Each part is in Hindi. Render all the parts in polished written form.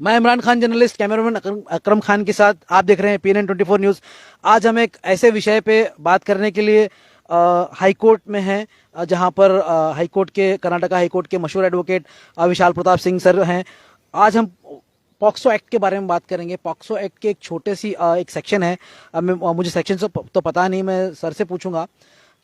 मैं इमरान खान, जर्नलिस्ट, कैमरामैन अकरम खान के साथ आप देख रहे हैं PNN24 न्यूज़। आज हम एक ऐसे विषय पे बात करने के लिए हाई कोर्ट में हैं, जहां पर हाई कोर्ट के, कर्नाटका हाई कोर्ट के मशहूर एडवोकेट विशाल प्रताप सिंह सर हैं। आज हम पॉक्सो एक्ट के बारे में बात करेंगे। पॉक्सो एक्ट के एक छोटे सी एक सेक्शन है। मुझे सेक्शन से तो पता नहीं, मैं सर से पूछूंगा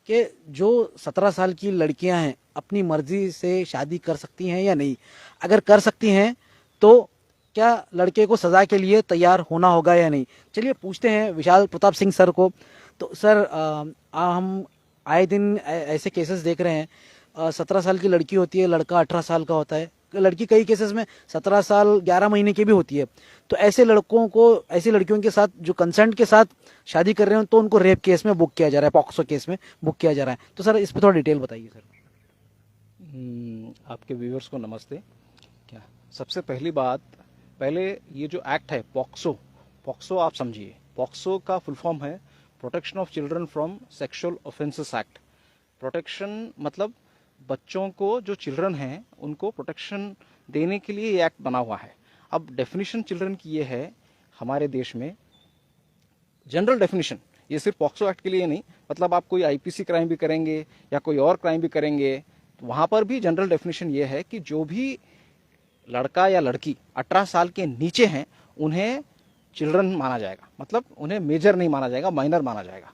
कि जो 17 साल की लड़कियां हैं अपनी मर्जी से शादी कर सकती हैं या नहीं। अगर कर सकती हैं तो क्या लड़के को सजा के लिए तैयार होना होगा या नहीं। चलिए पूछते हैं विशाल प्रताप सिंह सर को। तो सर, हम आए दिन ऐसे केसेस देख रहे हैं। 17 साल की लड़की होती है, लड़का 18 साल का होता है। लड़की कई केसेस में 17 साल 11 महीने की भी होती है। तो ऐसे लड़कों को, ऐसी लड़कियों के साथ जो कंसेंट के साथ शादी कर रहे हो, तो उनको रेप केस में बुक किया जा रहा है, पॉक्सो केस में बुक किया जा रहा है। तो सर, इस पर थोड़ा डिटेल बताइए सर। आपके व्यूअर्स को नमस्ते। क्या सबसे पहली बात, पहले ये जो एक्ट है पॉक्सो, पॉक्सो आप समझिए, पॉक्सो का फुल फॉर्म है protection of children from sexual offences act. Protection मतलब बच्चों को, जो चिल्ड्रन हैं उनको प्रोटेक्शन देने के लिए ये एक्ट बना हुआ है। अब डेफिनेशन चिल्ड्रन की ये है हमारे देश में, जनरल डेफिनेशन, ये सिर्फ पॉक्सो एक्ट के लिए नहीं, मतलब आप कोई आईपीसी क्राइम भी करेंगे या कोई और क्राइम भी करेंगे तो वहां पर भी जनरल डेफिनेशन ये है कि जो भी लड़का या लड़की 18 साल के नीचे हैं उन्हें चिल्ड्रन माना जाएगा, मतलब उन्हें मेजर नहीं माना जाएगा, माइनर माना जाएगा।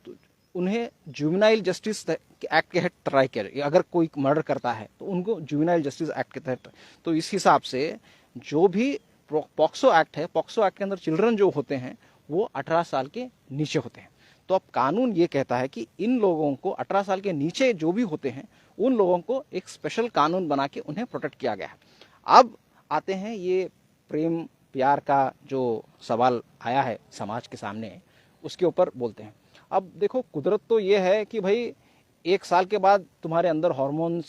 तो उन्हें जुवेनाइल जस्टिस एक्ट के तहत ट्राई किया, अगर कोई मर्डर करता है तो उनको जुवेनाइल जस्टिस एक्ट के तहत। तो इस हिसाब से जो भी पॉक्सो एक्ट है, पॉक्सो एक्ट के अंदर चिल्ड्रन जो होते हैं वो 18 साल के नीचे होते हैं। तो अब कानून ये कहता है कि इन लोगों को, 18 साल के नीचे जो भी होते हैं उन लोगों को एक स्पेशल कानून बना के उन्हें प्रोटेक्ट किया गया है। अब आते हैं ये प्रेम प्यार का जो सवाल आया है समाज के सामने, उसके ऊपर बोलते हैं। अब देखो, कुदरत तो ये है कि भाई 1 साल के बाद तुम्हारे अंदर हार्मोन्स,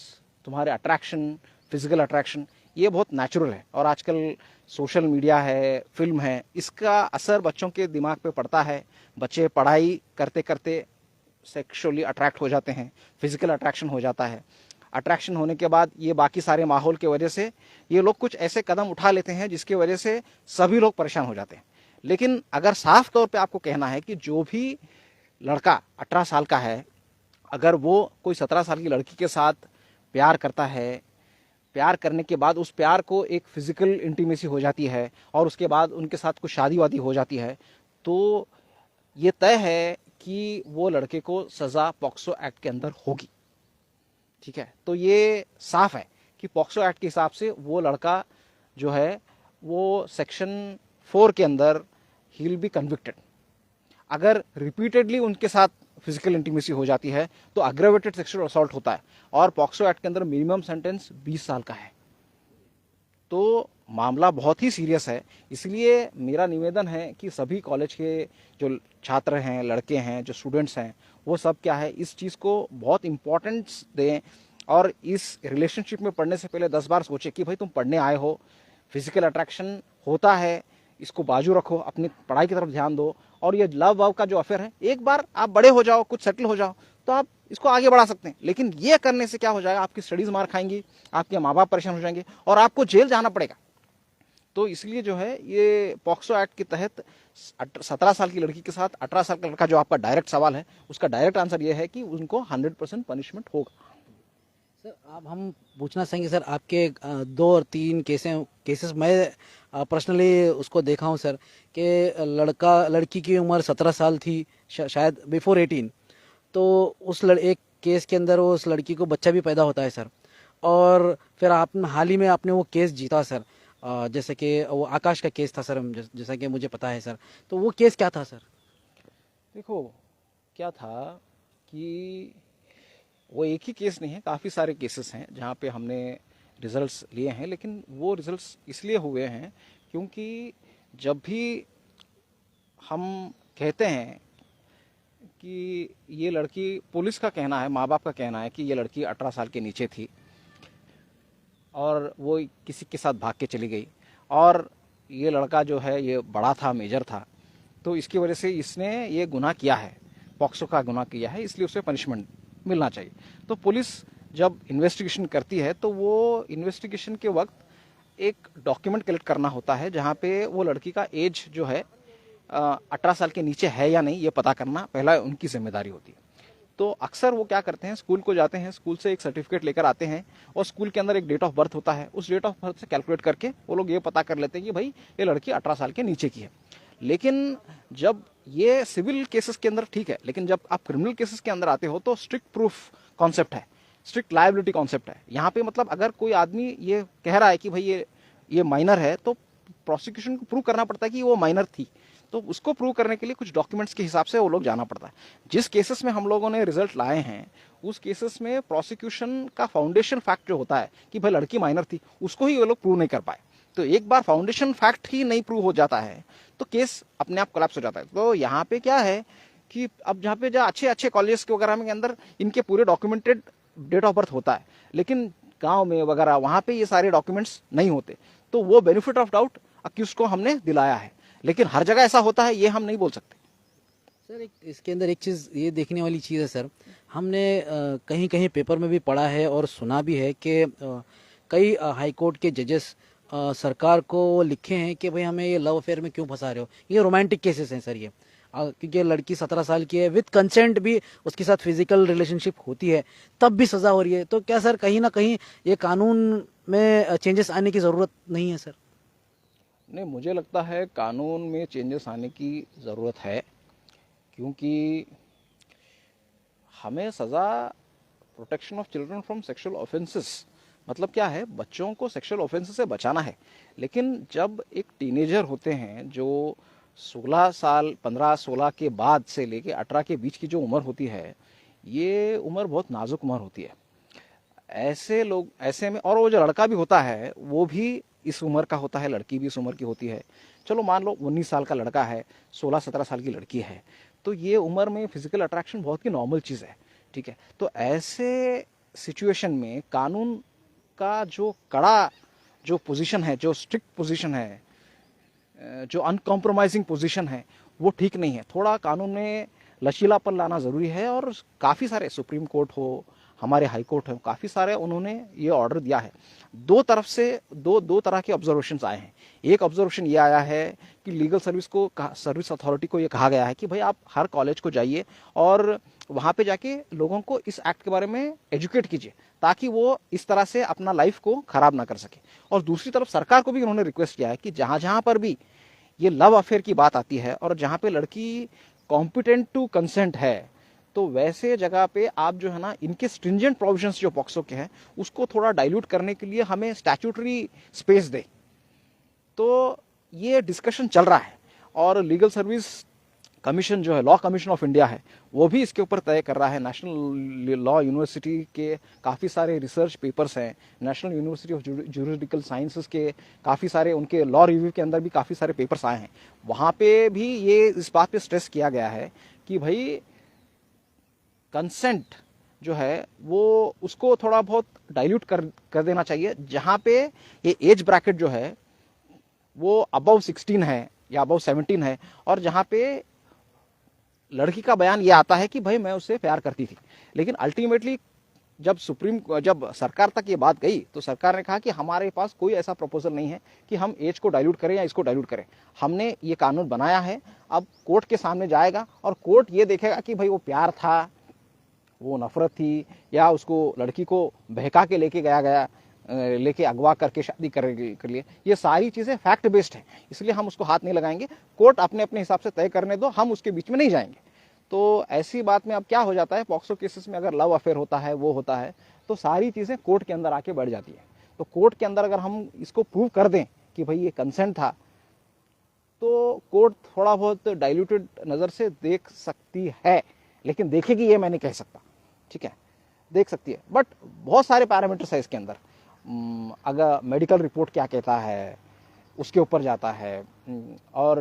तुम्हारे अट्रैक्शन, फिजिकल अट्रैक्शन, ये बहुत नेचुरल है। और आजकल सोशल मीडिया है, फिल्म है, इसका असर बच्चों के दिमाग पे पड़ता है। बच्चे पढ़ाई करते करते सेक्सुअली अट्रैक्ट हो जाते हैं, फिजिकल अट्रैक्शन हो जाता है। अट्रैक्शन होने के बाद ये बाकी सारे माहौल के वजह से ये लोग कुछ ऐसे कदम उठा लेते हैं जिसकी वजह से सभी लोग परेशान हो जाते हैं। लेकिन अगर साफ तौर पे आपको कहना है कि जो भी लड़का 18 साल का है, अगर वो कोई 17 साल की लड़की के साथ प्यार करता है, प्यार करने के बाद उस प्यार को एक फिजिकल इंटीमेसी हो जाती है और उसके बाद उनके साथ कुछ शादी वादी हो जाती है, तो ये तय है कि वो लड़के को सजा पॉक्सो एक्ट के अंदर होगी। ठीक है, तो ये साफ है कि पॉक्सो एक्ट के हिसाब से वो लड़का जो है वो सेक्शन 4 के अंदर ही विल बी कन्विक्टेड। अगर रिपीटेडली उनके साथ फिजिकल इंटीमेसी हो जाती है तो अग्रेवेटेड सेक्सुअल असॉल्ट होता है और पॉक्सो एक्ट के अंदर मिनिमम सेंटेंस 20 साल का है। तो मामला बहुत ही सीरियस है। इसलिए मेरा निवेदन है कि सभी कॉलेज के जो छात्र हैं, लड़के हैं, जो स्टूडेंट्स हैं, वो सब क्या है, इस चीज़ को बहुत इंपॉर्टेंस दें और इस रिलेशनशिप में पढ़ने से पहले 10 बार सोचें कि भाई तुम पढ़ने आए हो, फिजिकल अट्रैक्शन होता है, इसको बाजू रखो, अपनी पढ़ाई की तरफ ध्यान दो। और ये लव वव का जो अफेयर है, एक बार आप बड़े हो जाओ, कुछ सेटल हो जाओ, तो आप इसको आगे बढ़ा सकते हैं। लेकिन ये करने से क्या हो जाएगा, आपकी स्टडीज मार खाएंगी, आपके माँ बाप परेशान हो जाएंगे और आपको जेल जाना पड़ेगा। तो इसलिए जो है ये पॉक्सो एक्ट के तहत 17 साल की लड़की के साथ 18 साल का लड़का, जो आपका डायरेक्ट सवाल है, उसका डायरेक्ट आंसर ये है कि उनको 100% पनिशमेंट होगा। सर, आप हम पूछना चाहेंगे सर, आपके 2 और 3 केसेस मैं पर्सनली उसको देखा हूँ सर, कि लड़की की उम्र 17 साल थी, शायद बिफोर 18। तो एक केस के अंदर उस लड़की को बच्चा भी पैदा होता है सर। और फिर आप हाल ही में आपने वो केस जीता सर, जैसे कि वो आकाश का केस था सर, जैसा कि मुझे पता है सर। तो वो केस क्या था सर? देखो, क्या था कि वो एक ही केस नहीं है, काफ़ी सारे केसेस हैं जहाँ पे हमने रिजल्ट्स लिए हैं। लेकिन वो रिजल्ट्स इसलिए हुए हैं क्योंकि जब भी हम कहते हैं कि ये लड़की, पुलिस का कहना है, माँ बाप का कहना है कि ये लड़की 18 साल के नीचे थी और वो किसी के साथ भाग के चली गई और ये लड़का जो है ये बड़ा था, मेजर था, तो इसकी वजह से इसने ये गुनाह किया है, पॉक्सो का गुनाह किया है, इसलिए उसे पनिशमेंट मिलना चाहिए। तो पुलिस जब इन्वेस्टिगेशन करती है तो वो इन्वेस्टिगेशन के वक्त एक डॉक्यूमेंट कलेक्ट करना होता है जहाँ पे वो लड़की का एज जो है 18 साल के नीचे है या नहीं ये पता करना पहला उनकी जिम्मेदारी होती है। तो अक्सर वो क्या करते हैं, स्कूल को जाते हैं, स्कूल से एक सर्टिफिकेट लेकर आते हैं और स्कूल के अंदर एक डेट ऑफ बर्थ होता है, उस डेट ऑफ बर्थ से कैलकुलेट करके वो लोग ये पता कर लेते हैं कि भाई ये लड़की 18 साल के नीचे की है। लेकिन जब ये सिविल केसेस के अंदर ठीक है, लेकिन जब आप क्रिमिनल केसेस के अंदर आते हो तो स्ट्रिक्ट प्रूफ कॉन्सेप्ट है, स्ट्रिक्ट लायबिलिटी कॉन्सेप्ट है। यहाँ पे मतलब अगर कोई आदमी ये कह रहा है कि भाई ये माइनर है तो प्रोसिक्यूशन को प्रूव करना पड़ता है कि वो माइनर थी, तो उसको प्रूव करने के लिए कुछ डॉक्यूमेंट्स के हिसाब से वो लोग जाना पड़ता है। जिस केसेस में हम लोगों ने रिजल्ट लाए हैं उस केसेस में प्रोसिक्यूशन का फाउंडेशन फैक्ट जो होता है कि भाई लड़की माइनर थी, उसको ही वो लोग प्रूव नहीं कर पाए। तो एक बार फाउंडेशन फैक्ट ही नहीं प्रूव हो जाता है तो केस अपने आप कोलैप्स हो जाता है। तो यहाँ पे क्या है कि अब जहाँ पे जहाँ अच्छे अच्छे कॉलेजेस के वगैरह में अंदर इनके पूरे डॉक्यूमेंटेड डेट ऑफ बर्थ होता है, लेकिन गांव में वगैरह वहां पे ये सारे डॉक्यूमेंट्स नहीं होते, तो वो बेनिफिट ऑफ डाउट अक्यूज को हमने दिलाया है। लेकिन हर जगह ऐसा होता है ये हम नहीं बोल सकते। सर इसके अंदर एक चीज़ ये देखने वाली चीज़ है सर, हमने कहीं कहीं पेपर में भी पढ़ा है और सुना भी है कि कई हाई कोर्ट के जजेस सरकार को लिखे हैं कि भाई हमें ये लव अफेयर में क्यों फंसा रहे हो, ये रोमांटिक केसेस हैं सर ये, क्योंकि लड़की 17 साल की है, विद कंसेंट भी उसके साथ फिजिकल रिलेशनशिप होती है तब भी सज़ा हो रही है। तो क्या सर कहीं ना कहीं ये कानून में चेंजेस आने की ज़रूरत नहीं है सर? नहीं, मुझे लगता है कानून में चेंजेस आने की ज़रूरत है, क्योंकि हमें सज़ा protection of children from sexual offences मतलब क्या है, बच्चों को सेक्सुअल ऑफेंसेस से बचाना है। लेकिन जब एक टीनेजर होते हैं जो 16 साल 15-16 के बाद से लेके 18 के बीच की जो उम्र होती है, ये उम्र बहुत नाजुक उम्र होती है। ऐसे लोग ऐसे में, और वो जो लड़का भी होता है वो भी इस उम्र का होता है, लड़की भी इस उम्र की होती है। चलो मान लो 19 साल का लड़का है, 16-17 साल की लड़की है, तो ये उम्र में फिजिकल अट्रैक्शन बहुत ही नॉर्मल चीज़ है, ठीक है। तो ऐसे सिचुएशन में कानून का जो कड़ा जो पोजीशन है, जो स्ट्रिक्ट पोजीशन है, जो अनकॉम्प्रोमाइजिंग पोजीशन है, वो ठीक नहीं है। थोड़ा कानून में लचीलापन लाना ज़रूरी है। और काफ़ी सारे, सुप्रीम कोर्ट हो, हमारे हाई कोर्ट हो, काफ़ी सारे उन्होंने ये ऑर्डर दिया है। दो तरफ से दो तरह के ऑब्जर्वेशंस आए हैं। एक ऑब्जर्वेशन ये आया है कि लीगल सर्विस अथॉरिटी को ये कहा गया है कि भाई आप हर कॉलेज को जाइए और वहाँ पे जाके लोगों को इस एक्ट के बारे में एजुकेट कीजिए ताकि वो इस तरह से अपना लाइफ को खराब ना कर सके। और दूसरी तरफ सरकार को भी उन्होंने रिक्वेस्ट किया है कि जहाँ जहाँ पर भी ये लव अफेयर की बात आती है और जहाँ पे लड़की कॉम्पिटेंट टू कंसेंट है, तो वैसे जगह पे आप जो है ना, इनके स्ट्रिंजेंट प्रोविजंस जो पॉक्सो के हैं उसको थोड़ा डाइल्यूट करने के लिए हमें स्टैट्यूटरी स्पेस दे। तो ये डिस्कशन चल रहा है और लीगल सर्विस कमीशन जो है, लॉ कमीशन ऑफ इंडिया है, वो भी इसके ऊपर तय कर रहा है। नेशनल लॉ यूनिवर्सिटी के काफ़ी सारे रिसर्च पेपर्स हैं, national university of juridical sciences के काफ़ी सारे, उनके लॉ रिव्यू के अंदर भी काफ़ी सारे पेपर्स आए हैं। वहाँ पे भी ये इस बात पे स्ट्रेस किया गया है कि भाई कंसेंट जो है वो उसको थोड़ा बहुत डाइल्यूट कर देना चाहिए। जहाँ पे ये एज ब्रैकेट जो है वो अबव 16 है या अबव 17 है, और जहाँ पे लड़की का बयान ये आता है कि भाई मैं उससे प्यार करती थी। लेकिन अल्टीमेटली जब सरकार तक ये बात गई तो सरकार ने कहा कि हमारे पास कोई ऐसा प्रपोजल नहीं है कि हम एज को डाइल्यूट करें या इसको डाइल्यूट करें। हमने ये कानून बनाया है, अब कोर्ट के सामने जाएगा और कोर्ट ये देखेगा कि भाई वो प्यार था, वो नफरत थी, या उसको लड़की को बहका के लेके अगवा करके शादी कर लिए। ये सारी चीज़ें फैक्ट बेस्ड हैं, इसलिए हम उसको हाथ नहीं लगाएंगे। कोर्ट अपने अपने हिसाब से तय करने दो, हम उसके बीच में नहीं जाएंगे। तो ऐसी बात में अब क्या हो जाता है, पॉक्सो केसेस में अगर लव अफेयर होता है, वो होता है, तो सारी चीज़ें कोर्ट के अंदर आके बढ़ जाती है। तो कोर्ट के अंदर अगर हम इसको प्रूव कर दें कि भाई ये कंसेंट था, तो कोर्ट थोड़ा बहुत डाइल्यूटेड नज़र से देख सकती है, लेकिन देखेगी ये मैं नहीं कह सकता, ठीक है, देख सकती है। बट बहुत सारे पैरामीटर्स है इसके अंदर। अगर मेडिकल रिपोर्ट क्या कहता है उसके ऊपर जाता है, और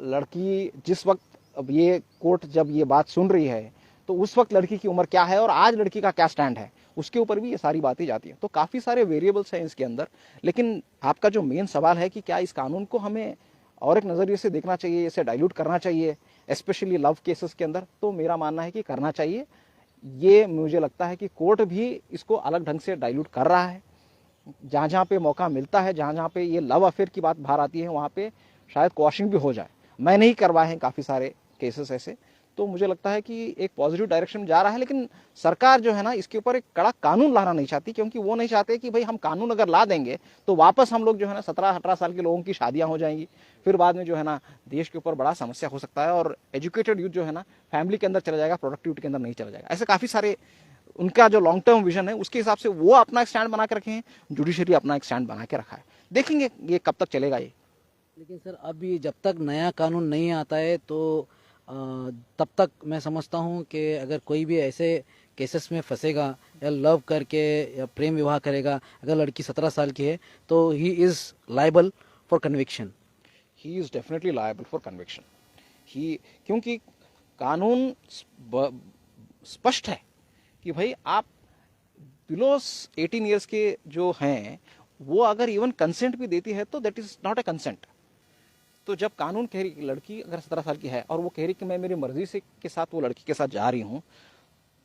लड़की जिस वक्त, अब ये कोर्ट जब ये बात सुन रही है तो उस वक्त लड़की की उम्र क्या है और आज लड़की का क्या स्टैंड है, उसके ऊपर भी ये सारी बातें जाती हैं। तो काफ़ी सारे वेरिएबल्स हैं इसके अंदर। लेकिन आपका जो मेन सवाल है कि क्या इस कानून को हमें और एक नज़रिए से देखना चाहिए, इसे डाइल्यूट करना चाहिए, स्पेशली लव केसेस के अंदर, तो मेरा मानना है कि करना चाहिए। ये मुझे लगता है कि कोर्ट भी इसको अलग ढंग से डाइल्यूट कर रहा है, जहाँ जहाँ पे मौका मिलता है, जहाँ जहाँ पे ये लव अफेयर की बात बाहर आती है, वहाँ पे शायद क्वॉशिंग भी हो जाए। मैंने ही करवाए हैं काफ़ी सारे केसेस ऐसे। तो मुझे लगता है कि एक पॉजिटिव डायरेक्शन में जा रहा है, लेकिन सरकार जो है ना इसके ऊपर एक कड़ा कानून लाना नहीं चाहती, क्योंकि वो नहीं चाहते कि भाई हम कानून अगर ला देंगे तो वापस हम लोग जो है ना 17-18 साल के लोगों की शादियां हो जाएंगी, फिर बाद में जो है ना देश के ऊपर बड़ा समस्या हो सकता है, और एजुकेटेड यूथ जो है ना फैमिली के अंदर चला जाएगा, प्रोडक्टिविटी के अंदर नहीं चला जाएगा। ऐसे काफ़ी सारे उनका जो लॉन्ग टर्म विजन है उसके हिसाब से वो अपना एक स्टैंड बना के रखे हैं, जुडिशरी अपना एक स्टैंड बना के रखा है। देखेंगे ये कब तक चलेगा ये। लेकिन सर अभी जब तक नया कानून नहीं आता है तो तब तक मैं समझता हूँ कि अगर कोई भी ऐसे केसेस में फंसेगा या लव करके या प्रेम विवाह करेगा, अगर लड़की 17 साल की है तो he is liable for conviction. He is definitely liable for conviction. He, क्योंकि कानून स्पष्ट है कि भाई आप बिलो 18 ईयर्स के जो हैं वो अगर इवन कंसेंट भी देती है तो that is not a consent. तो जब कानून कह रही कि लड़की अगर 17 साल की है और वो कह रही कि मैं मेरी मर्जी से के साथ वो लड़की के साथ जा रही हूं,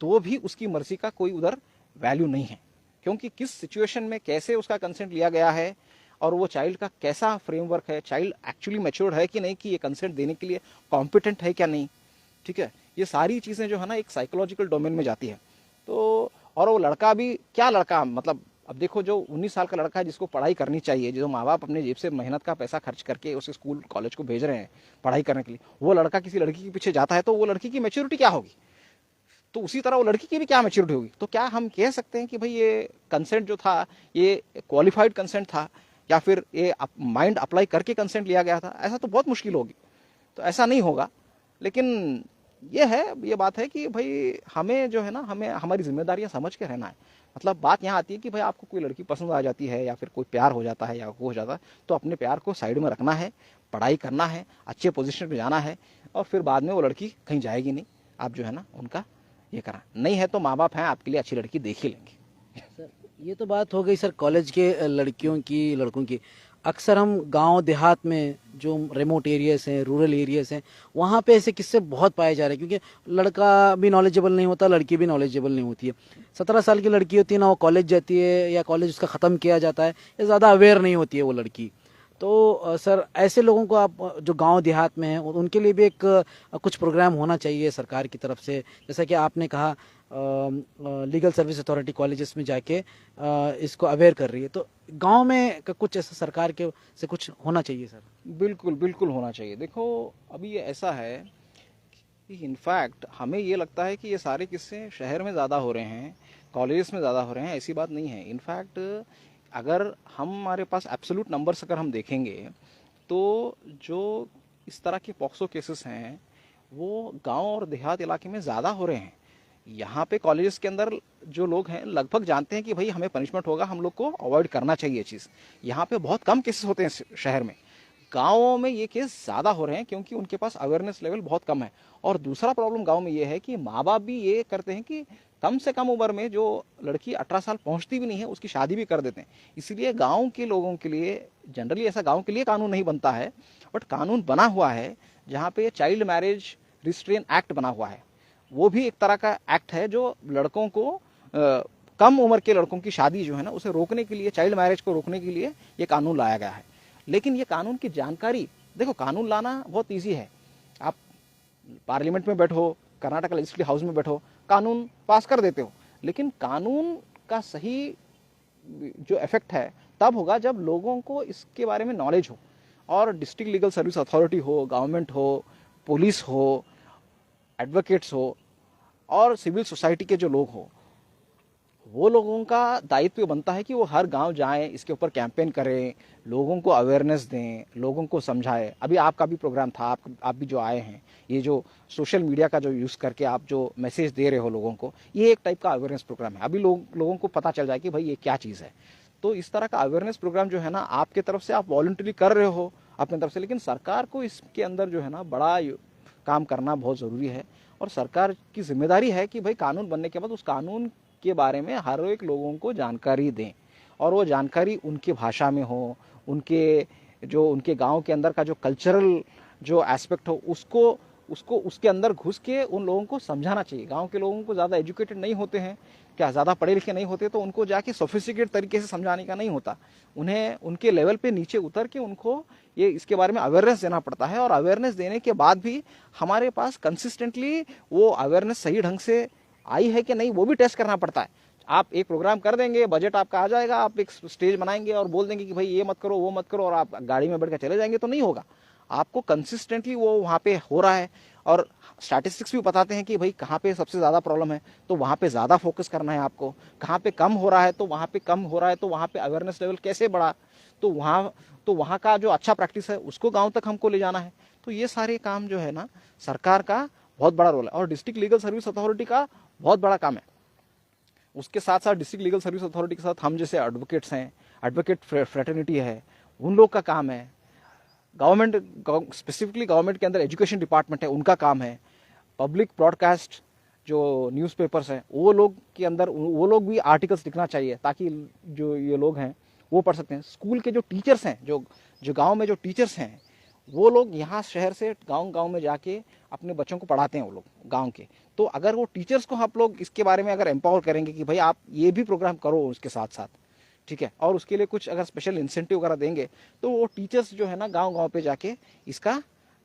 तो भी उसकी मर्जी का कोई उधर वैल्यू नहीं है, क्योंकि किस सिचुएशन में कैसे उसका कंसेंट लिया गया है और वो चाइल्ड का कैसा फ्रेमवर्क है, चाइल्ड एक्चुअली मैच्योर्ड है कि नहीं, कि ये कंसेंट देने के लिए कॉम्पिटेंट है क्या नहीं। ठीक है, ये सारी चीज़ें जो है ना एक साइकोलॉजिकल डोमेन में जाती है। तो और वो लड़का भी क्या लड़का, मतलब अब देखो जो 19 साल का लड़का है जिसको पढ़ाई करनी चाहिए, जो माँ बाप अपने जेब से मेहनत का पैसा खर्च करके उसे स्कूल कॉलेज को भेज रहे हैं पढ़ाई करने के लिए, वो लड़का किसी लड़की के पीछे जाता है तो वो लड़की की मैच्योरिटी क्या होगी, तो उसी तरह वो लड़की की भी क्या मैच्योरिटी होगी। तो क्या हम कह सकते हैं कि भाई ये कंसेंट जो था ये क्वालिफाइड कंसेंट था या फिर ये माइंड अप्लाई करके कंसेंट लिया गया था? ऐसा तो बहुत मुश्किल होगी, तो ऐसा नहीं होगा। लेकिन ये बात है कि भाई हमें जो है ना, हमें हमारी जिम्मेदारियां समझ के रहना है। मतलब बात यहाँ आती है कि भाई आपको कोई लड़की पसंद आ जाती है या फिर कोई प्यार हो जाता है या वो हो जाता है, तो अपने प्यार को साइड में रखना है, पढ़ाई करना है, अच्छे पोजीशन पे जाना है, और फिर बाद में वो लड़की कहीं जाएगी नहीं। आप जो है ना उनका ये करा नहीं है तो माँ बाप हैं आपके लिए अच्छी लड़की देख ही लेंगे। सर ये तो बात हो गई सर कॉलेज के लड़कियों की लड़कों की। अक्सर हम गांव देहात में जो रिमोट एरियाज हैं, रूरल एरियाज हैं, वहाँ पे ऐसे किस्से बहुत पाए जा रहे हैं, क्योंकि लड़का भी नॉलेजेबल नहीं होता, लड़की भी नॉलेजेबल नहीं होती है। 17 साल की लड़की होती है ना, वो कॉलेज जाती है या कॉलेज उसका ख़त्म किया जाता है, या ज़्यादा अवेयर नहीं होती है वो लड़की। तो सर ऐसे लोगों को आप जो गांव देहात में हैं उनके लिए भी एक कुछ प्रोग्राम होना चाहिए सरकार की तरफ से, जैसा कि आपने कहा लीगल सर्विस अथॉरिटी कॉलेजेस में जाके इसको अवेयर कर रही है, तो गांव में कुछ ऐसा सरकार के से कुछ होना चाहिए सर। बिल्कुल बिल्कुल होना चाहिए। देखो अभी ये ऐसा है कि इनफैक्ट हमें ये लगता है कि ये सारे किस्से शहर में ज़्यादा हो रहे हैं, कॉलेज में ज़्यादा हो रहे हैं, ऐसी बात नहीं है। इनफैक्ट अगर हमारे पास एब्सोल्यूट नंबर्स अगर हम देखेंगे तो जो इस तरह के पॉक्सो केसेस हैं वो गांव और देहात इलाके में ज़्यादा हो रहे हैं। यहाँ पे कॉलेजेस के अंदर जो लोग हैं लगभग जानते हैं कि भाई हमें पनिशमेंट होगा, हम लोग को अवॉइड करना चाहिए ये चीज़। यहाँ पे बहुत कम केसेस होते हैं शहर में, गाँवों में ये केस ज़्यादा हो रहे हैं क्योंकि उनके पास अवेयरनेस लेवल बहुत कम है। और दूसरा प्रॉब्लम गाँव में ये है कि माँ बाप भी ये करते हैं कि कम से कम उम्र में जो लड़की 18 साल पहुंचती भी नहीं है उसकी शादी भी कर देते हैं। इसलिए गांव के लोगों के लिए जनरली ऐसा गांव के लिए कानून नहीं बनता है, बट कानून बना हुआ है जहाँ पे चाइल्ड मैरिज रिस्ट्रेन एक्ट बना हुआ है। वो भी एक तरह का एक्ट है जो लड़कों को कम उम्र के लड़कों की शादी जो है ना उसे रोकने के लिए, चाइल्ड मैरिज को रोकने के लिए ये कानून लाया गया है। लेकिन ये कानून की जानकारी, देखो कानून लाना बहुत ईजी है, आप पार्लियामेंट में बैठो, कर्नाटक लेजिस्लेटिव हाउस में बैठो, कानून पास कर देते हो। लेकिन कानून का सही जो इफेक्ट है तब होगा जब लोगों को इसके बारे में नॉलेज हो, और डिस्ट्रिक्ट लीगल सर्विस अथॉरिटी हो, गवर्नमेंट हो, पुलिस हो, एडवोकेट्स हो और सिविल सोसाइटी के जो लोग हो, वो लोगों का दायित्व बनता है कि वो हर गांव जाएं, इसके ऊपर कैंपेन करें, लोगों को अवेयरनेस दें, लोगों को समझाएं। अभी आपका भी प्रोग्राम था, आप भी जो आए हैं, ये जो सोशल मीडिया का जो यूज़ करके आप जो मैसेज दे रहे हो लोगों को, ये एक टाइप का अवेयरनेस प्रोग्राम है। अभी लोगों को पता चल जाए कि भाई ये क्या चीज़ है। तो इस तरह का अवेयरनेस प्रोग्राम जो है ना आपके तरफ से आप वॉलंटरी कर रहे हो अपने तरफ से, लेकिन सरकार को इसके अंदर जो है ना बड़ा काम करना बहुत ज़रूरी है। और सरकार की जिम्मेदारी है कि भाई कानून बनने के बाद उस कानून के बारे में हर एक लोगों को जानकारी दें, और वो जानकारी उनकी भाषा में हो, उनके गांव के अंदर का जो कल्चरल जो एस्पेक्ट हो उसको उसको उसके अंदर घुस के उन लोगों को समझाना चाहिए। गांव के लोगों को ज़्यादा एजुकेटेड नहीं होते हैं, क्या ज़्यादा पढ़े लिखे नहीं होते, तो उनको जाके सोफिस्टिकेट तरीके से समझाने का नहीं होता। उन्हें उनके लेवल पे नीचे उतर के उनको ये इसके बारे में अवेयरनेस देना पड़ता है, और अवेयरनेस देने के बाद भी हमारे पास कंसिस्टेंटली वो अवेयरनेस सही ढंग से आई है कि नहीं वो भी टेस्ट करना पड़ता है। आप एक प्रोग्राम कर देंगे, बजट आपका आ जाएगा, आप एक स्टेज बनाएंगे और बोल देंगे कि भाई ये मत करो वो मत करो, और आप गाड़ी में बैठ कर चले जाएंगे, तो नहीं होगा। आपको कंसिस्टेंटली वो वहाँ पे हो रहा है, और स्टैटिस्टिक्स भी बताते हैं कि भाई कहाँ पे सबसे ज़्यादा प्रॉब्लम है तो वहाँ पे ज़्यादा फोकस करना है आपको, कहाँ पे कम हो रहा है तो वहाँ पे कम हो रहा है, तो वहाँ पे अवेयरनेस लेवल कैसे बढ़ा, तो वहाँ का जो अच्छा प्रैक्टिस है उसको गाँव तक हमको ले जाना है। तो ये सारे काम जो है ना, सरकार का बहुत बड़ा रोल है, और डिस्ट्रिक्ट लीगल सर्विस अथॉरिटी का बहुत बड़ा काम है। उसके साथ साथ डिस्ट्रिक्ट लीगल सर्विस अथॉरिटी के साथ हम जैसे एडवोकेट्स हैं, एडवोकेट फ्रेटर्निटी है, उन लोग का काम है। गवर्नमेंट स्पेसिफिकली गवर्नमेंट के अंदर एजुकेशन डिपार्टमेंट है, उनका काम है। पब्लिक ब्रॉडकास्ट जो न्यूज़पेपर्स हैं वो लोग के अंदर वो लोग भी आर्टिकल्स लिखना चाहिए, ताकि जो ये लोग हैं वो पढ़ सकते हैं। स्कूल के जो टीचर्स हैं, जो गांव में जो टीचर्स हैं, वो लोग यहाँ शहर से गांव में जाके अपने बच्चों को पढ़ाते हैं वो लोग गांव के। तो अगर वो टीचर्स को आप लोग इसके बारे में अगर एम्पावर करेंगे कि भाई आप ये भी प्रोग्राम करो उसके साथ साथ, ठीक है, और उसके लिए कुछ अगर स्पेशल इंसेंटिव वगैरह देंगे, तो वो टीचर्स जो है ना गांव पे जाके इसका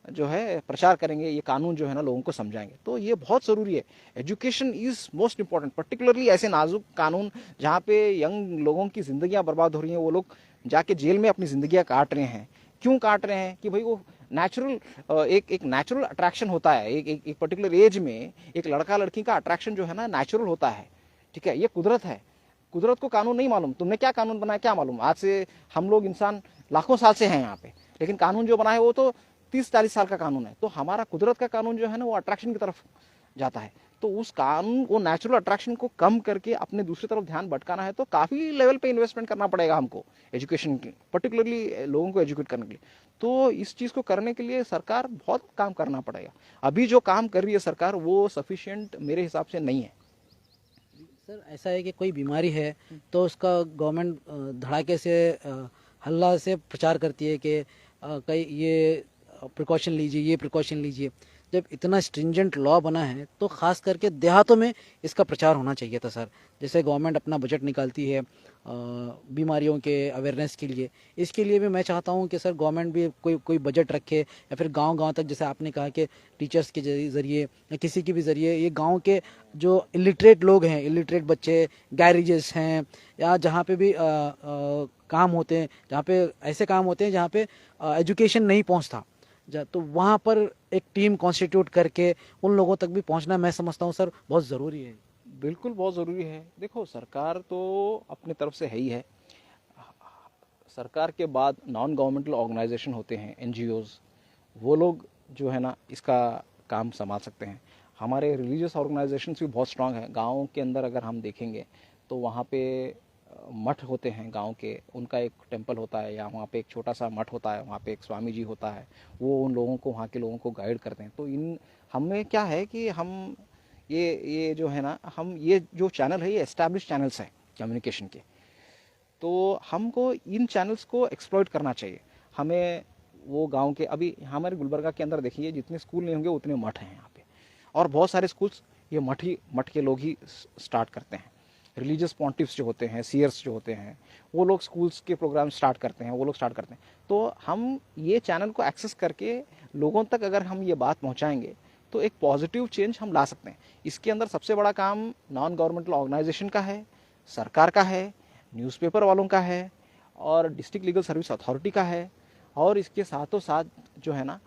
जो है प्रचार करेंगे, ये कानून जो है ना लोगों को समझाएंगे। तो ये बहुत ज़रूरी है। Education is most important, particularly ऐसे नाजुक कानून जहाँ पे यंग लोगों की ज़िंदगियाँ बर्बाद हो रही हैं, वो लोग जाके जेल में अपनी ज़िंदगियाँ काट रहे हैं। क्यों काट रहे हैं? कि भाई वो नेचुरल एक नेचुरल अट्रैक्शन होता है, एक पर्टिकुलर एज में एक लड़का लड़की का अट्रैक्शन जो है ना नेचुरल होता है, ठीक है, ये कुदरत है। कुदरत को कानून नहीं मालूम, तुमने क्या कानून बनाया क्या मालूम। आज से हम लोग इंसान लाखों साल से हैं यहाँ पे, लेकिन कानून जो बना है वो तो 30-40 साल का कानून है। तो हमारा कुदरत का कानून जो है ना वो अट्रैक्शन की तरफ जाता है। तो उस कानून वो नेचुरल अट्रैक्शन को कम करके अपने दूसरी तरफ ध्यान भटकाना है, तो काफ़ी लेवल पे इन्वेस्टमेंट करना पड़ेगा हमको एजुकेशन की, पर्टिकुलरली लोगों को एजुकेट करने के लिए। तो इस चीज़ को करने के लिए सरकार बहुत काम करना पड़ेगा। अभी जो काम कर रही है सरकार वो सफिशिएंट मेरे हिसाब से नहीं है। सर ऐसा है कि कोई बीमारी है तो उसका गवर्नमेंट धड़ाके से हल्ला से प्रचार करती है कि कई ये प्रिकॉशन लीजिए, ये प्रिकॉशन लीजिए। जब इतना स्ट्रिंजेंट लॉ बना है तो खास करके देहातों में इसका प्रचार होना चाहिए था सर। जैसे गवर्नमेंट अपना बजट निकालती है बीमारियों के अवेयरनेस के लिए, इसके लिए भी मैं चाहता हूँ कि सर गवर्नमेंट भी कोई बजट रखे, या फिर गांव-गांव तक, जैसे आपने कहा कि टीचर्स के ज़रिए या किसी के भी ज़रिए ये गांव के जो इलिटरेट लोग हैं, इलिटरेट बच्चे, गैरेजेस हैं, या जहाँ पे भी काम होते हैं, जहाँ पे ऐसे काम होते हैं जहाँ पे एजुकेशन नहीं पहुँचता, तो वहाँ पर एक टीम कॉन्स्टिट्यूट करके उन लोगों तक भी पहुँचना मैं समझता हूँ सर बहुत ज़रूरी है। बिल्कुल बहुत ज़रूरी है। देखो सरकार तो अपनी तरफ से है ही है, सरकार के बाद नॉन गवर्नमेंटल ऑर्गेनाइजेशन होते हैं, एनजीओज, वो लोग जो है ना इसका काम संभाल सकते हैं। हमारे रिलीजियस ऑर्गेनाइजेशंस भी बहुत स्ट्रांग है। गाँव के अंदर अगर हम देखेंगे तो वहाँ पे मठ होते हैं गांव के, उनका एक टेंपल होता है, या वहाँ पे एक छोटा सा मठ होता है, वहाँ पे एक स्वामी जी होता है, वो उन लोगों को, वहाँ के लोगों को गाइड करते हैं। तो इन हमें क्या है कि हम ये जो है ना, हम ये जो चैनल है ये एस्टैब्लिश चैनल्स हैं कम्युनिकेशन के, तो हमको इन चैनल्स को एक्सप्लॉइट करना चाहिए। हमें वो गांव के, अभी हमारे गुलबर्गा के अंदर देखिए जितने स्कूल नहीं होंगे उतने मठ हैं यहाँ पे, और बहुत सारे स्कूल्स ये मठ के लोग ही स्टार्ट करते हैं। रिलीजियस पॉन्टिफ्स जो होते हैं, सीयर्स जो होते हैं, वो लोग स्कूल्स के प्रोग्राम स्टार्ट करते हैं, वो लोग स्टार्ट करते हैं। तो हम ये चैनल को एक्सेस करके लोगों तक अगर हम ये बात पहुँचाएंगे तो एक पॉजिटिव चेंज हम ला सकते हैं। इसके अंदर सबसे बड़ा काम नॉन गवर्नमेंटल ऑर्गेनाइजेशन का है, सरकार का है, न्यूज़पेपर वालों का है, और डिस्ट्रिक्ट लीगल सर्विस अथॉरिटी का है, और इसके साथों साथ जो है ना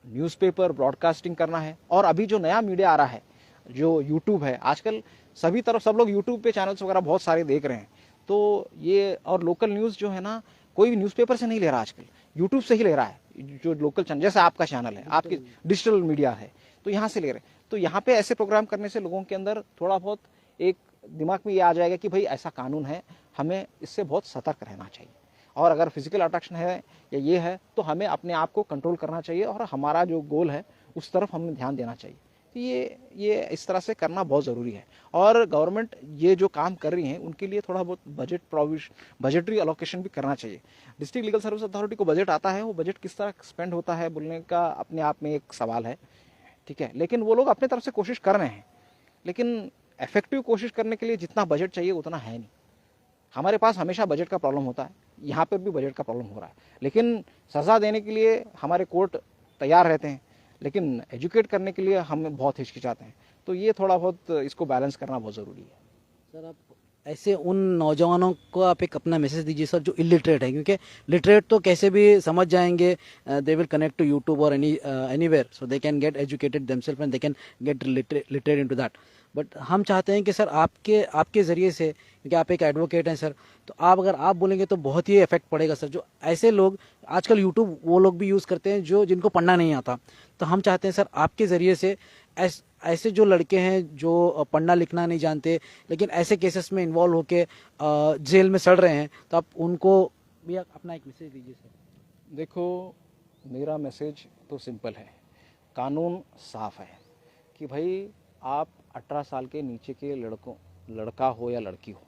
न्यूज़पेपर ब्रॉडकास्टिंग करना है। और अभी जो नया मीडिया आ रहा है, जो यूट्यूब है, आजकल सभी तरफ सब लोग यूट्यूब पे चैनल्स वगैरह बहुत सारे देख रहे हैं, तो ये, और लोकल न्यूज़ जो है ना कोई भी न्यूज़पेपर से नहीं ले रहा, आजकल यूट्यूब से ही ले रहा है। जो लोकल चैनल जैसे आपका चैनल है, आपकी डिजिटल मीडिया है, तो यहाँ से ले रहे हैं। तो यहाँ पे ऐसे प्रोग्राम करने से लोगों के अंदर थोड़ा बहुत एक दिमाग में ये आ जाएगा कि भाई ऐसा कानून है, हमें इससे बहुत सतर्क रहना चाहिए, और अगर फिजिकल अट्रैक्शन है या ये है तो हमें अपने आप को कंट्रोल करना चाहिए, और हमारा जो गोल है उस तरफ हमें ध्यान देना चाहिए। तो ये इस तरह से करना बहुत ज़रूरी है। और गवर्नमेंट ये जो काम कर रही है उनके लिए थोड़ा बहुत बजटरी अलोकेशन भी करना चाहिए। डिस्ट्रिक्ट लीगल सर्विस अथॉरिटी को बजट आता है, वो बजट किस तरह स्पेंड होता है बोलने का अपने आप में एक सवाल है, ठीक है, लेकिन वो लोग अपने तरफ से कोशिश कर रहे हैं, लेकिन इफेक्टिव कोशिश करने के लिए जितना बजट चाहिए उतना है नहीं। हमारे पास हमेशा बजट का प्रॉब्लम होता है, यहाँ पर भी बजट का प्रॉब्लम हो रहा है, लेकिन सज़ा देने के लिए हमारे कोर्ट तैयार रहते हैं, लेकिन एजुकेट करने के लिए हम बहुत हिचकिचाते हैं। तो ये थोड़ा बहुत इसको बैलेंस करना बहुत ज़रूरी है। सर आप ऐसे उन नौजवानों को आप एक अपना मैसेज दीजिए सर जो इलिटरेट है, क्योंकि लिटरेट तो कैसे भी समझ जाएंगे, they will connect to YouTube और anywhere, so they can get educated themselves and they can get literate into that. But हम चाहते हैं कि सर आपके ज़रिए से, क्योंकि आप एक एडवोकेट हैं सर, तो अगर आप बोलेंगे तो बहुत ही इफेक्ट पड़ेगा सर। जो ऐसे लोग आजकल यूट्यूब वो लोग भी यूज़ करते हैं जिनको पढ़ना नहीं आता, तो हम चाहते हैं सर आपके ज़रिए से ऐसे जो लड़के हैं जो पढ़ना लिखना नहीं जानते लेकिन ऐसे केसेस में इन्वॉल्व होके जेल में सड़ रहे हैं, तो आप उनको भी अपना एक मैसेज दीजिए सर। देखो, मेरा मैसेज तो सिंपल है, कानून साफ है कि भाई आप 18 साल के नीचे के लड़का हो या लड़की हो,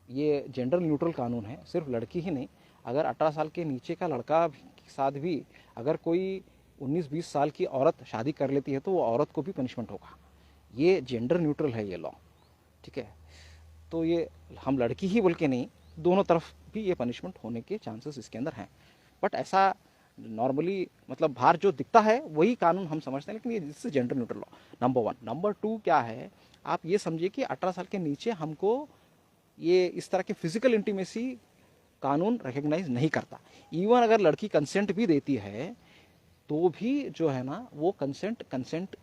ये जेंडर न्यूट्रल कानून है, सिर्फ लड़की ही नहीं, अगर 18 साल के नीचे का लड़का के साथ भी अगर कोई 19-20 साल की औरत शादी कर लेती है तो वो औरत को भी पनिशमेंट होगा। ये जेंडर न्यूट्रल है ये लॉ, ठीक है। तो ये हम लड़की ही बोल के नहीं, दोनों तरफ भी ये पनिशमेंट होने के चांसेस इसके अंदर हैं। बट ऐसा नॉर्मली मतलब बाहर जो दिखता है वही कानून हम समझते हैं, लेकिन ये इससे gender neutral law number 1। Number 2 क्या है, आप ये समझिए कि 18 साल के नीचे हमको ये इस तरह के फिजिकल इंटीमेसी कानून रिकग्नाइज नहीं करता। इवन अगर लड़की कंसेंट भी देती है तो भी जो है ना वो कंसेंट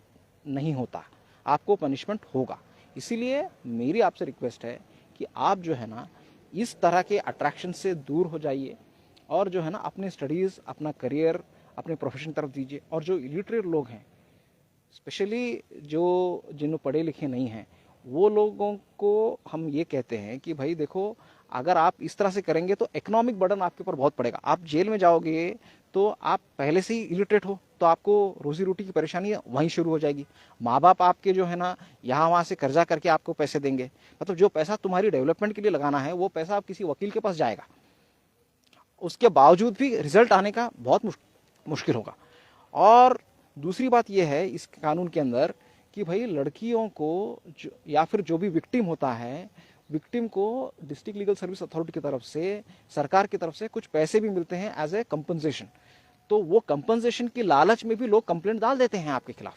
नहीं होता, आपको पनिशमेंट होगा। इसीलिए मेरी आपसे रिक्वेस्ट है कि आप जो है ना इस तरह के अट्रैक्शन से दूर हो जाइए और जो है ना अपने स्टडीज़, अपना करियर, अपने प्रोफेशन तरफ दीजिए। और जो इलिटरेट लोग हैं, स्पेशली जिन्होंने पढ़े लिखे नहीं हैं, वो लोगों को हम ये कहते हैं कि भाई देखो, अगर आप इस तरह से करेंगे तो इकोनॉमिक बर्डन आपके ऊपर बहुत पड़ेगा। आप जेल में जाओगे तो आप पहले से ही इलिटरेट हो तो आपको रोजी रोटी की परेशानी वहीं शुरू हो जाएगी। माँ बाप आपके जो है ना यहाँ वहाँ से कर्जा करके आपको पैसे देंगे, मतलब जो पैसा तुम्हारी डेवलपमेंट के लिए लगाना है वो पैसा आप किसी वकील के पास जाएगा, उसके बावजूद भी रिजल्ट आने का बहुत मुश्किल होगा। और दूसरी बात यह है इस कानून के अंदर कि भाई लड़कियों को या फिर जो भी विक्टिम होता है, विक्टिम को डिस्ट्रिक्ट लीगल सर्विस अथॉरिटी की तरफ से, सरकार की तरफ से कुछ पैसे भी मिलते हैं एज ए कंपनसेशन। तो वो कंपनसेशन की लालच में भी लोग कंप्लेंट डाल देते हैं आपके खिलाफ।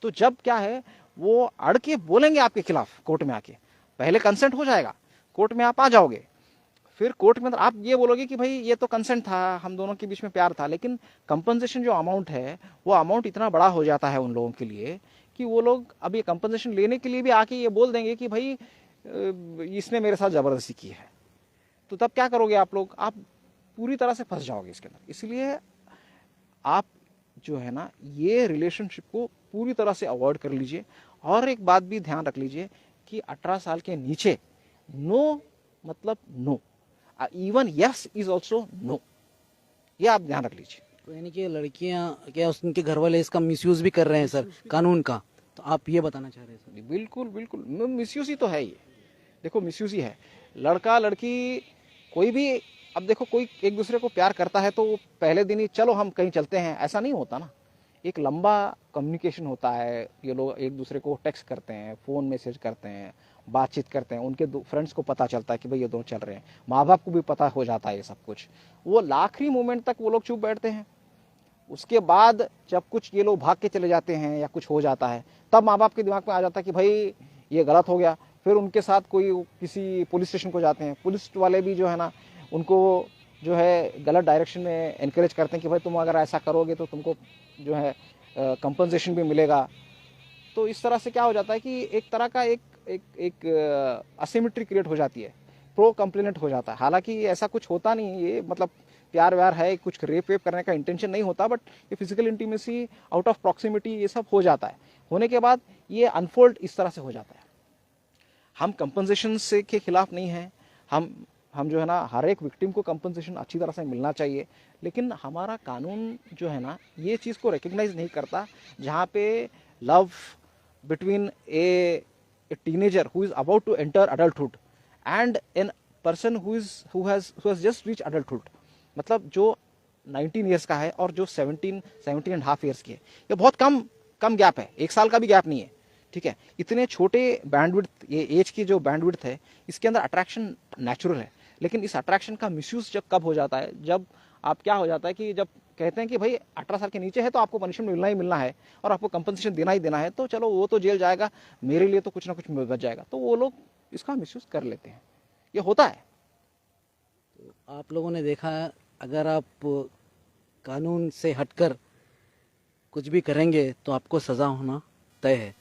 तो जब क्या है, वो अड़ के बोलेंगे आपके खिलाफ कोर्ट में आके, पहले कंसेंट हो जाएगा, कोर्ट में आप आ जाओगे, फिर कोर्ट में आप ये बोलोगे कि भाई ये तो कंसेंट था, हम दोनों के बीच में प्यार था, लेकिन कंपनसेशन जो अमाउंट है वो अमाउंट इतना बड़ा हो जाता है उन लोगों के लिए कि वो लोग अब ये कंपनसेशन लेने के लिए भी आके ये बोल देंगे कि भाई इसने मेरे साथ जबरदस्ती की है। तो तब क्या करोगे आप लोग, आप पूरी तरह से फंस जाओगे इसके अंदर। इसलिए आप जो है ना ये रिलेशनशिप को पूरी तरह से अवॉइड कर लीजिए। और एक बात भी ध्यान रख लीजिए कि 18 साल के नीचे नो मतलब no, even yes is also no, ये आप ध्यान रख लीजिए। तो यानी कि लड़कियां क्या उनके घर वाले इसका मिसयूज भी कर रहे हैं सर कानून का, तो आप ये बताना चाह रहे हैं सर? बिल्कुल बिल्कुल, मिसयूज ही तो है ये। देखो मिसयूज ही है, लड़का लड़की कोई भी, अब देखो कोई एक दूसरे को प्यार करता है तो वो पहले दिन ही चलो हम कहीं चलते हैं, ऐसा नहीं होता ना। एक लंबा कम्युनिकेशन होता है, ये लोग एक दूसरे को टेक्स्ट करते हैं, फ़ोन मैसेज करते हैं, बातचीत करते हैं, उनके फ्रेंड्स को पता चलता है कि भाई ये दोनों चल रहे हैं, माँ बाप को भी पता हो जाता है ये सब कुछ। वो आखिरी मोमेंट तक वो लोग चुप बैठते हैं। उसके बाद जब कुछ ये लोग भाग के चले जाते हैं या कुछ हो जाता है, तब माँ बाप के दिमाग में आ जाता है कि भाई ये गलत हो गया। फिर उनके साथ कोई किसी पुलिस स्टेशन को जाते हैं, पुलिस वाले भी जो है ना उनको जो है गलत डायरेक्शन में एनकरेज करते हैं कि भाई तुम अगर ऐसा करोगे तो तुमको जो है कंपनसेशन भी मिलेगा। तो इस तरह से क्या हो जाता है कि एक तरह का एक असिमेट्री क्रिएट हो जाती है, प्रो कंप्लेनेंट हो जाता है। हालांकि ऐसा कुछ होता नहीं है, ये मतलब प्यार व्यार है, कुछ रेप वेप करने का इंटेंशन नहीं होता, बट ये physical intimacy out of proximity ये सब हो जाता है। होने के बाद ये अनफोल्ड इस तरह से हो जाता है। हम कंपनसेशन से के खिलाफ नहीं हैं, हम जो है ना हर एक विक्टिम को कंपनसेशन अच्छी तरह से मिलना चाहिए, लेकिन हमारा कानून जो है ना ये चीज़ को रिकग्नाइज नहीं करता, जहाँ पे love between a teenager who is about to enter adulthood and an person who has just reach adulthood, मतलब जो 19 ईयर्स का है और जो 17 एंड हाफ ईयर्स की है, ये बहुत कम कम गैप है, 1 साल का भी गैप नहीं है, ठीक है। इतने छोटे बैंडविड्थ, ये एज की जो बैंडविड्थ है, इसके अंदर अट्रैक्शन नेचुरल है, लेकिन इस अट्रैक्शन का मिसयूज जब कब हो जाता है, जब आप क्या हो जाता है कि जब कहते हैं कि भाई 18 साल के नीचे है तो आपको पनिशमेंट मिलना ही मिलना है और आपको कंपनसेशन देना ही देना है, तो चलो वो तो जेल जाएगा, मेरे लिए तो कुछ ना कुछ बच जाएगा, तो वो लोग इसका मिसयूज कर लेते हैं, ये होता है। आप लोगों ने देखा है, अगर आप कानून से हटकर कुछ भी करेंगे तो आपको सज़ा होना तय है।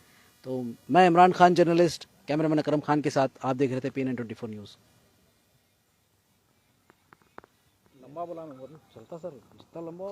तो मैं इमरान खान, जर्नलिस्ट, कैमरामैन अकरम खान के साथ, आप देख रहे थे PNN24 न्यूज़। लंबा बोला मैं, चलता सर, जितना लंबा